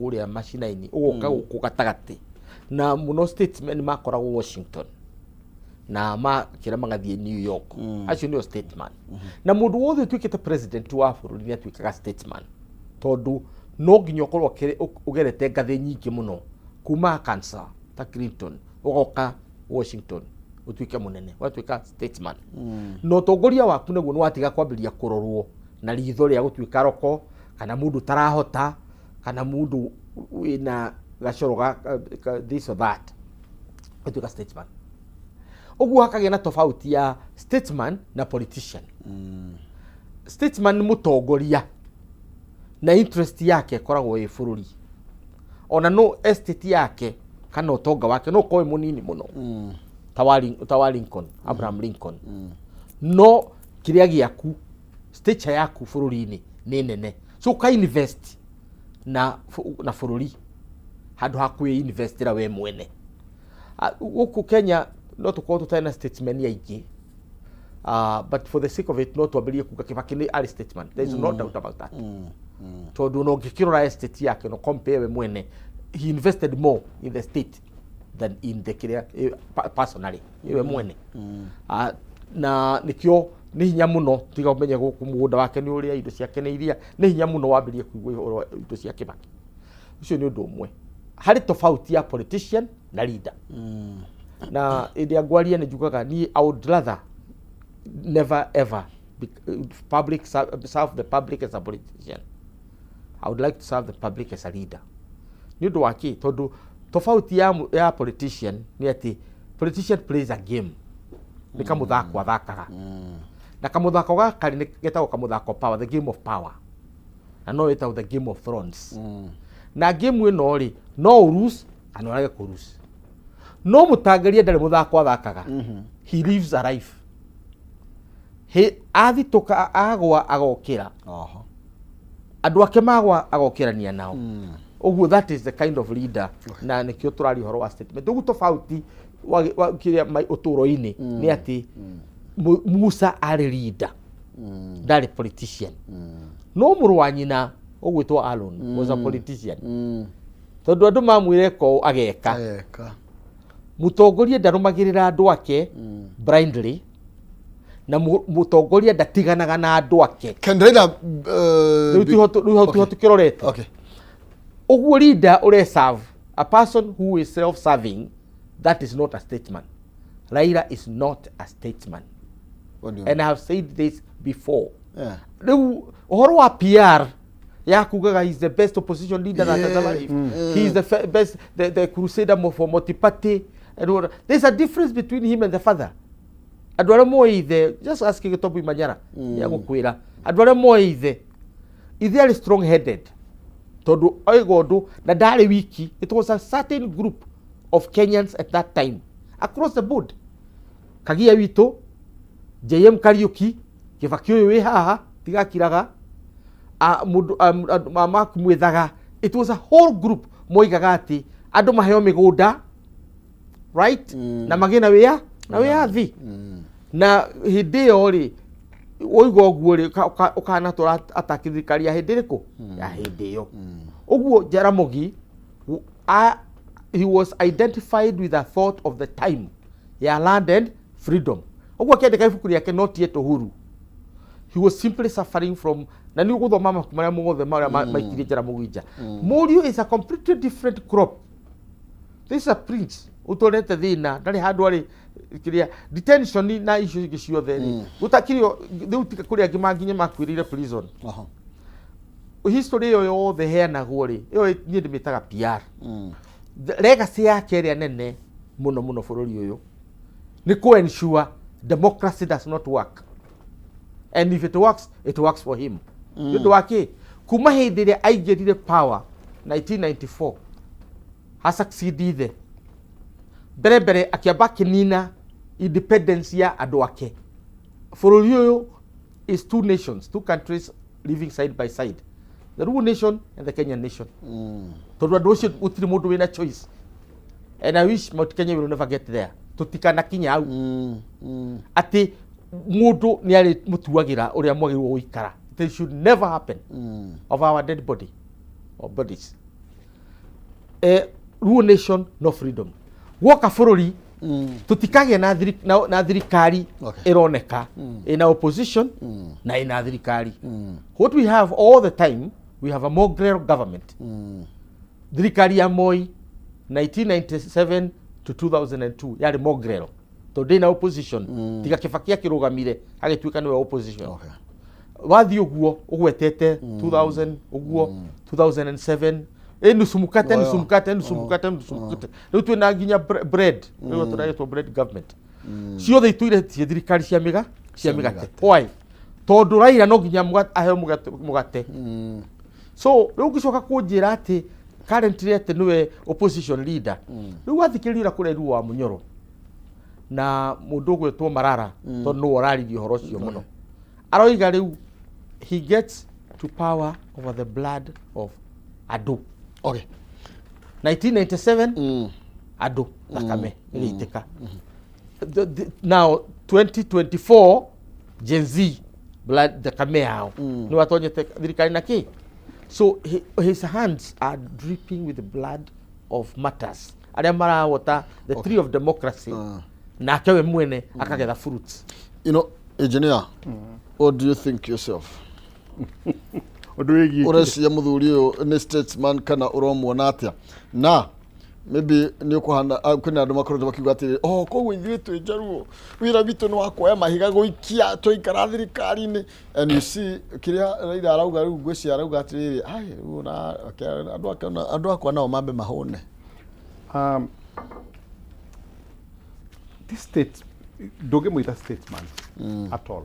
uria machine-ini ugoka gukatagati na muno statesmen makoragwo Washington na kira magathie New York acio nio statesman na mundu wothe tuikite president wa bururi ni atuikaga statesman tondu no nginya ukorwo ugerete ngathi nyingi muno kuma cancer ta Clinton ugoka Washington utuike munene watuika statesman no tongoria waku neguo ni watiga kwambiria kurorwo na ritho ria gutuika roko kana mundu tarahota kana mundu wina gacoro this or that utuika statesman. Oguo hakagia na tofauti ya statesman na politician. Statesman ni mutongoria na interest yake koragwo e bururi ona no estate yake kana utonga wake no koe munini muno tawa Lincoln Abraham Lincoln no kiria giaku stature yaku bururi-ini ni nene so ka invest na bururi handu hakwi investira we mwene guku Kenya no tukorwo tutena statesmen yaingi but for the sake of it no twambirie kuga Kibaki ni ari statesman, there is no doubt about that. Tondu no ngikirora estate yake no compare we mwene he invested more in the state than in the career personally we mwene na nikio ni hinya muno tiga umenye guku mugunda wake ni uria indo ciake ni iria ni hinya muno wambirie kuigwa indo cia Kibaki ucio ni undu umwe hari tofauti ya politician na leader na idia gwaria ni jugaga ni I would rather never ever serve the public as a politician. I would like to serve the public as a leader. Ni ndo waki tondu tofauti ya politician ni ati politician plays a game ni kamuthako athakaga na kamuthako gaka ni getagwo kamuthako power, the game of power na no etagwo the game of thrones na game ino ri no lose kana urage ku lose no mutangaria ndari muthako athakaga he lives a life he athitoka agwa agokira andu ake magwa agokirania nao oguo that is the kind of leader na nikio turari horo wa statement oguo tofauti wa kiria uturo-ini ni ati Musa ari leader ndari politician no muru wa nyina ogwitwo Aaron was a politician tondu andu mamwire ko ageka mutongoria ndarumagirira andu ake blindly na mutongoria ndatiganaga na andu ake Kendra rutu kirorete okay oguo leader ure serve a person who is self-serving that is not a statesman. Raila is not a statesman. What do you and mean? I have said this before. Riu uhoro wa PR ya kugaga he's the best opposition leader that has ever lived. He is the best the crusader for multi-party and there's a difference between him and the father. Adwara moithe just asking Tobu Manyara ya gukwira adwara moithe is strong headed tondu oigondo na ndari wiki it was a certain group of Kenyans at that time across the board kagia wito JM Kariuki Kibaki uyu wi haha tigakiraga mama kumwethaga it was a whole group moigaga ati andu maheo migunda right na magina wia na wia thi na hindi yo ri oigo oguo ri ukana tora atakithikaria hindi riku ya hindi yo oguo Jaramogi he was identified with a thought of the time ya land and freedom oguo kiandika ibuku riake not yet uhuru he was simply suffering from na ni uguthoma mabuku maria mugothe maria maikirie Jaramogi nja Muriu is a completely different crop. This is a prince utorete thina ndari handu ari kiria detention na issue ingi ciothe gutakirio thiutika kuria ngimanginye makwirire prison history yo yothe heanagwo ri iyo ni ndimitaga PR legacy yake ria nene muno muno bururi uyu ni ku ensure democracy does not work and if it works for him ndu wake kuma hindi ria aigirire power 1994 ha succeeded bere akiamba kinina independence ya andu ake bururi uyu is two nations, two countries living side by side, the Luo nation and the Kenyan nation. Tondu andu ucio gutiri mundu wina choice and I wish Mount Kenya will never get there tutikana kinya au ati mundu ni ari mutuagira uria mwagirwo guikara. It should never happen of our dead body or bodies. rule nation no freedom woka fururi tutikage na thirikari ironeka in opposition na ina thirikari what we have all the time we have a mongrel government thirikari ya Moi 1997 to 2002 yari mongrel to na opposition tiga Kibaki akirugamire agituika niwe opposition wathi uguo ugwetete 2000 uguo 2007 nusumukate riu twina nginya bread riu turayetwo bread government ciothe ituire thirikari cia migate why tondu Raila no nginya aheo mugate so riu ngicoka kunjira ati currently ati niwe opposition leader riu wathikirira kureru wa Munyoro na mundu gwetwo Marara tondu no oraririe horo cio muno aroiga riu he gets to power over the blood of Ado. Okay. 1997 Ado Thakame iliitika. Now 2024 Gen Z blood Thakame hao ni watonyete thirikari na ki. So his hands are dripping with the blood of martyrs. Aria marawota the tree of democracy. Na akewe mwene akagetha fruits. You know, engineer, what do you think yourself? Urecia muthuri uyu ni statesman kana uromwona atia na maybe ni ukuhana kwina andu makoretwo bakiuga atiri koguo ithuĩ twĩ Njaruo wĩra witũ nĩ wa kuoya mahiga gũikia tũikara thirikari-inĩ and you see kiria Raila arauga rĩu ngwĩciria arauga atĩrĩrĩ andũ akwa nao mambe mahũne this state ndũngĩmwĩta statesman at all.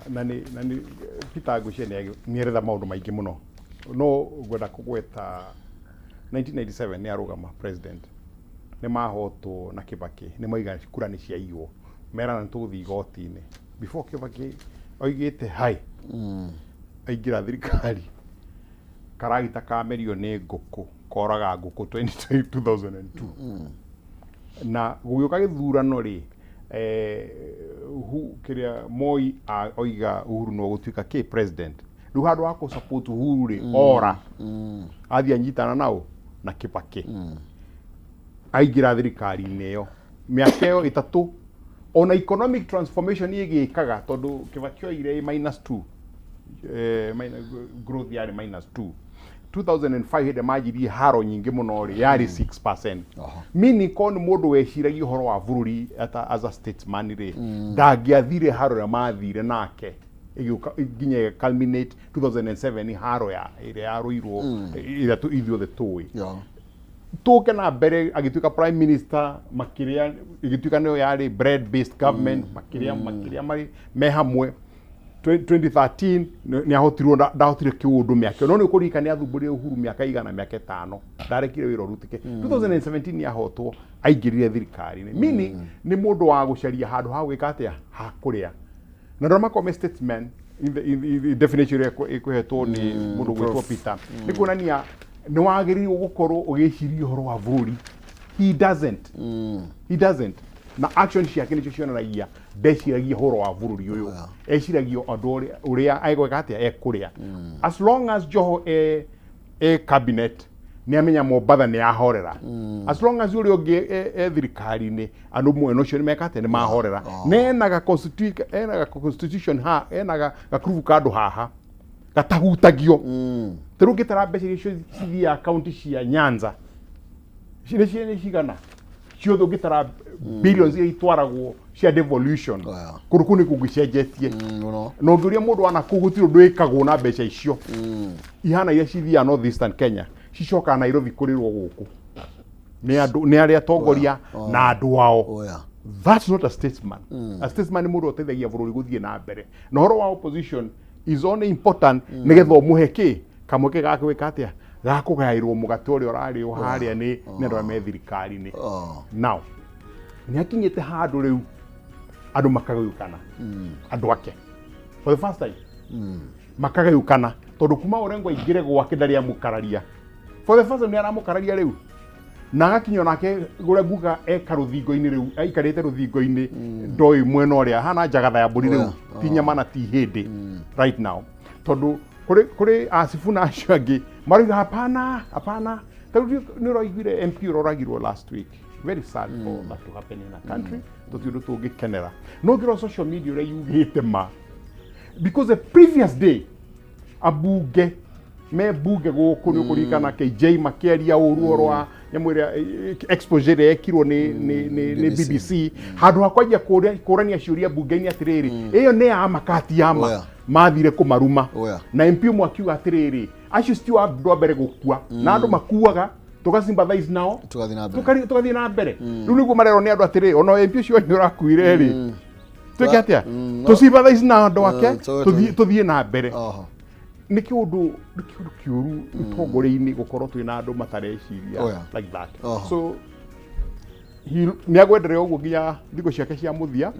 Nani Peter Gushene ni eretha maundu maingi muno no gwenda kugweta 1997 ni arugama president ni mahotwo na Kibaki ni moiga kura ni cia iwo mera na tuthi igoti-ini before Kibaki oigite hai aingira thirikari karagita kamerio ni nguku koraga nguku 2002 na gugioka githurano ri kiria Moi oiga Uhuru no gutuika ki president riu handu wa ku support Uhuru ri ora athi anyitana nao na Kibaki aingira thirikari-ini iyo miaka iyo itatu ona economic transformation igikaga tondu Kibaki oire -2 growth yari -2 2005 hede majirie haro nyingi muno ri yari 6%. Mini kon mundu weciragia uhoro wa bururi as a statesman ri ndangiathire haro ya mathire nake iginya culminate 2007 haro ya ire yaruirwo ira tu ithuothe tui tuke na mbere agituika prime minister makiria igituika niyo yari bread based government makiria mari me hamwe 2013 ni ahotirwo ndahotire kiundu miaka no ni kurika ni athumburire Uhuru miaka igana miaka 5 ndarekire wira rutike 2017 ni ahotwo aingirire thirikari-ini mini ni mundu wa gucaria handu ha gwika atia ha kuria na ndo makome statesman in the definition ikuhetwo ni mundu gwitwo Peter ni kuonania ni wagiririo gukorwo ugiciria uhoro wa bururi he doesn't na action ciake nicio cionanagia ndeciragia horo wa bururi uyu eciragio andu uria aigweka atia ekuria as long as Joho cabinet ni amenya Mombatha ni ahorera as long as uri ungi thirikari-ini andu mwena ucio ni mekate ni mahorera nenaga constitution ha enaga gakruvu kandu haha gatahutagio tiru gitara mbeca icio cithia county cia Nyanza ni cigana ciothe ungitara billions itwaragwo cia devolution kurukuni kugicenjetie no ngiuria mundu ana kugutiro ndwikagwo na mbeca icio ihana iria cithia North Eastern Kenya cicoka Nairobi kurirwo guku ni aria tongoria na andu wao that's not a statesman a statesman ni mundu oteithagia bururi guthie na mbere na horo wa opposition is only important nigetha umuheki kamweke gake wikatia gakugairwo mugate uri urari uharia ni andu me thirikari-ini now ni akinyete handu riu andu makagayukana andu ake for the first time makagayukana tondu kuma urengwa ingire gwake ndari amukararia for the first time ni aramukararia riu na gakinyo nake gure guga karuthingo-ini riu aikarite ruthingo-ini ndoi mwena uria hana njagatha ya mburi riu tinya mana ti hindi right now tondu kuri asifuna acio angi mariga hapana no roigire MP roragirwo last week. Very sad for that to happen in a country. Tutindu tugikenera. No ngiro social media ure yugite ma. Because the previous day abunge me bunge guku ni kurikana KJ makeria uruorwa nyamwira exposure ekirwo ni BBC handu hakwaja kurania ciuria bunge-ini atiriri iyo ne ya makati yama mathire kumaruma na MP mwakiuga atiriri acio sti wa ndo mbere gukua na andu makuaga tugasympathize nao tugathie na mbere riu niguo marero ni andu atiriri ono MP cio ni urakuire ri tweke atia tusympathize na andu ake tuthie na mbere nä kä å ndå kä å ru itongore-inä gå korwo twä na andå matareciria like that. So nä agwendere å guo nginya thikå ciake cia må thia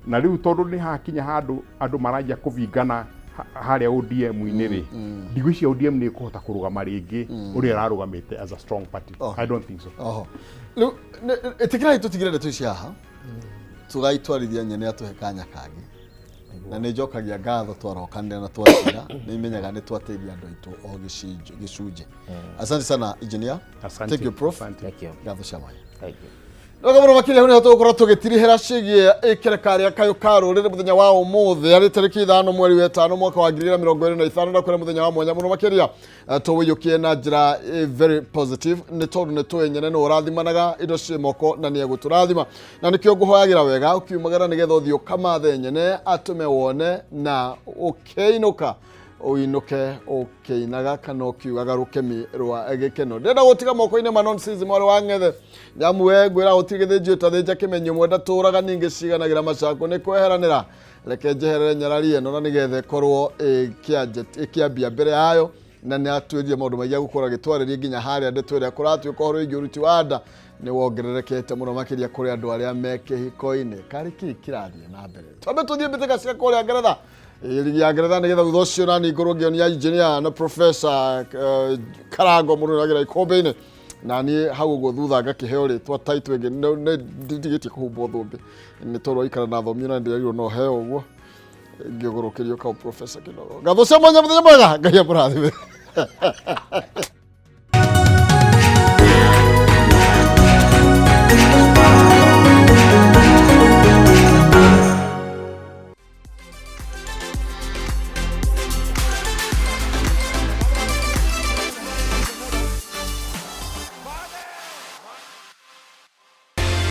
na rä u tondå nä hakinya handå andå maranjia kå vingana harä a ODM-inä rä ndigå cia ODM nä kå hota kå rå gama rä ngä å rä a ararå gamä te as a strong party. I don't think so. Rä u tä kä rai tå tigire ndeto ici haha tå gaitwarithia nyene atå he kanya kangä na nä njokagia ngatho twarokanire na twatira nä imenyaga nä twateithia andå aitå o gicunjä. Asante sana engineer. Thank you prof. Ngatho cia mwanya. Thank you. Noga muno makiri hone tugukorwo tugitirihira cigie ikereka ria Kayu Ka Ruriri muthenya wa umuthi ari tariki 5 mweri wa 5 mwaka wa 2025 na kure muthenya wa mwanya muno makiria tuwiyukie na njira very positive ni tondu ni twenyene no urathimanaga indo cie moko na ni eguturathima na nikio nguhoyagira wega ukiumagara nigetha uthio kama thenyene atume wone na ukeinuka uinuke ukeinaga kana ukiugaga rukemi rwa gikeno ndenda gutiga moko-ini ma nonsense mwari wa ng'ethe nyamu we ngwira utigithe njita thinja kimenyo mwenda turaga ningi ciganagira macako ni kweheranira reke njeherere nyarari eno na nigethe korwo ikiambia mbere yayo na ni atwirie maundu maigi gukora gitwarĩrie nginya haria ndetwire kuratu kohoro igi uruti wa nda ni wongererekete muno makiria kuri andu aria me kihiko-ini kariki kirathie na mbere twambe tuthie mbitĩka cia kuria Ngeretha ligi ya Ngeretha nigetha thutha ucio nani ngorwo ngionia engineer na professor Karango muno nagira ikombe-ini na ni hau uguo thutha ngakiheo ritwa title ingi ndigitie kuhumbwo thumbi ni toro ikara na thomio na ndiragirwo no heo uguo ngĩgũrũkĩrio ka professor Kinogo ngatho cia mwanya mũthenya mwega Ngai amũrathime.